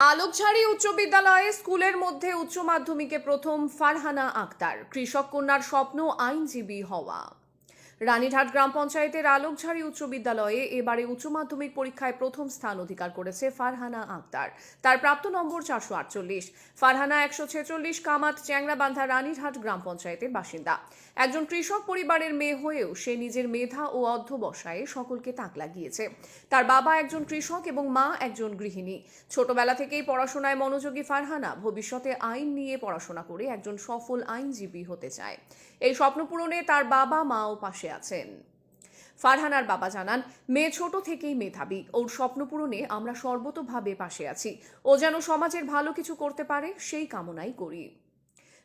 আলোকঝাড়ি উচ্চ বিদ্যালয়ে স্কুলের মধ্যে উচ্চ মাধ্যমিকে প্রথম ফারহানা আক্তার। কৃষক কন্যার স্বপ্ন আইনজীবী হওয়া। রানীরহাট গ্রাম পঞ্চায়েতের আলোকঝাড়ি উচ্চ বিদ্যালয়ে এবারে উচ্চ মাধ্যমিক পরীক্ষায় প্রথম স্থান অধিকার করেছে ফারহানা আক্তার। তার প্রাপ্ত নম্বর 448। ফারহানা 146 কামাত চ্যাংরাবান্ধা রানীরহাট গ্রাম পঞ্চায়েতের বাসিন্দা। একজন কৃষক পরিবারের মেয়ে হয়েও সে নিজের মেধা ও অধ্যবসায়ে সকলকে তাক লাগিয়েছে। তার বাবা একজন কৃষক এবং মা একজন গৃহিণী। ছোটবেলা থেকেই পড়াশোনায় মনোযোগী ফারহানা ভবিষ্যতে আইন নিয়ে পড়াশোনা করে একজন সফল আইনজীবী হতে চায়। এই স্বপ্ন পূরণে তার বাবা মাও পাশে আছেন। ফারহানার বাবা জানান, মেয়ে ছোট থেকেই মেধাবী, ওর স্বপ্ন পূরণে আমরা সর্বতোভাবে পাশে আছি। ও যেন সমাজের ভালো কিছু করতে পারে সেই কামনাই করি।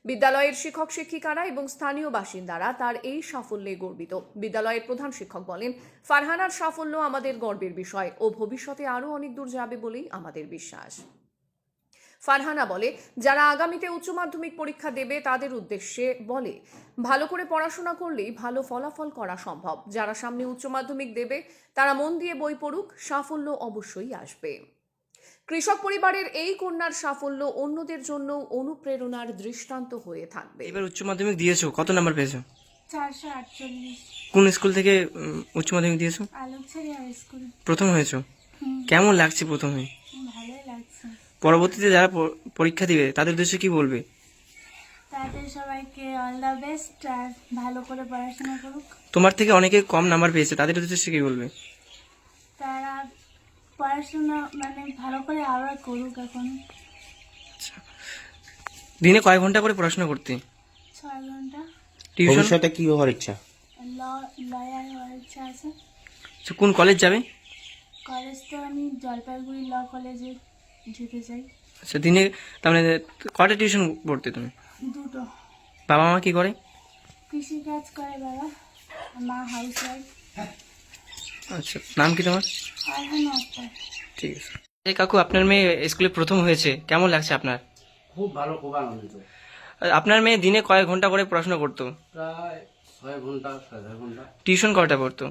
বিদ্যালয়ের শিক্ষক শিক্ষিকারা এবং স্থানীয় বাসিন্দারা তার এই সাফল্যে গর্বিত। বিদ্যালয়ের প্রধান শিক্ষক বলেন, ফারহানার সাফল্য আমাদের গর্বের বিষয় ও ভবিষ্যতে আরও অনেক দূর যাবে বলেই আমাদের বিশ্বাস। ফারহানা বলে, যারা আগামীতে উচ্চ মাধ্যমিক পরীক্ষা দেবে তাদের উদ্দেশ্যে বলে, ভালো করে পড়াশোনা করলেই ভালো ফলাফল করা সম্ভব। যারা সামনে উচ্চ মাধ্যমিক দেবে তারা মন দিয়ে বই পড়ুক, সাফল্য অবশ্যই আসবে। কৃষক পরিবারের এই কন্যার সাফল্য অন্যদের জন্য অনুপ্রেরণার দৃষ্টান্ত হয়ে থাকবে। এবার উচ্চ মাধ্যমিক দিয়েছো, কত নাম্বার পেয়েছো? 448। কোন স্কুল থেকে উচ্চ মাধ্যমিক দিয়েছো? Alokjhari high school. প্রথম হয়েছো? কেমন লাগছে প্রথমে? ভালোই লাগছে। পরবর্তীতে যারা পরীক্ষা দিবে তাদের উদ্দেশ্যে কি বলবে? তাদের সবাইকে অল দ্য বেস্ট, আর ভালো করে পড়াশোনা করুক। তোমার থেকে অনেকে কম নাম্বার পেয়েছে, তাদের উদ্দেশ্যে কি বলবে? তারা পড়াশোনা ভালো করে আরো করুক। এখন দিনে কয় ঘন্টা করে পড়াশোনা করতে? 6 ঘন্টা। টিউশন? ভবিষ্যতে কি হওয়ার ইচ্ছা? লয়ার হওয়ার ইচ্ছা আছে। কোন কলেজ যাবে? কলেজ তো আমি জলপাইগুড়ি ল কলেজে যেতে চাই। আচ্ছা, দিনে তার মানে কয়টা টিউশন পড়তে তুমি? 2টো। বাবা মা কি করে? কৃষি কাজ করে বাবা, মা হাউস ওয়াইফ। আচ্ছা, নাম কি তোমার? ফারহানা আক্তার। ঠিক আছে। এই কাকু, আপনার মেয়ে স্কুলে প্রথম হয়েছে, কেমন লাগছে আপনার? খুব ভালো, খুব আনন্দিত। আপনার মেয়ে দিনে কয় ঘন্টা করে পড়াশোনা করতো? প্রায় 6 ঘন্টা, 6.5 ঘন্টা। টিউশন কয়টা পড়তো?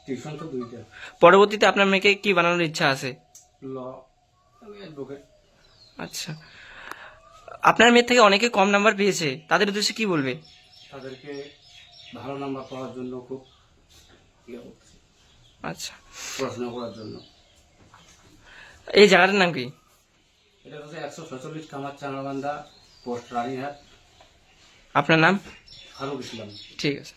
টিউশন তো 2টা। পরবর্তীতে আপনার মেয়েকে কি বানানোর ইচ্ছা আছে? ল, অ্যাডভোকেট। আচ্ছা, আপনার মেয়ে থেকে অনেকে কম নাম্বার পেয়েছে, তাদের উদ্দেশ্যে কি বলবে? তাদেরকে ভালো নাম্বার পাওয়ার জন্য খুব করছি, আচ্ছা, পড়াশোনা করার জন্য। এই জায়গাটার নাম কি? এটা হচ্ছে 146 কামার চ্যাংরাবান্ধা, পোস্ট রানীরহাট। আপনার নাম? ফারুক ইসলাম। ঠিক আছে।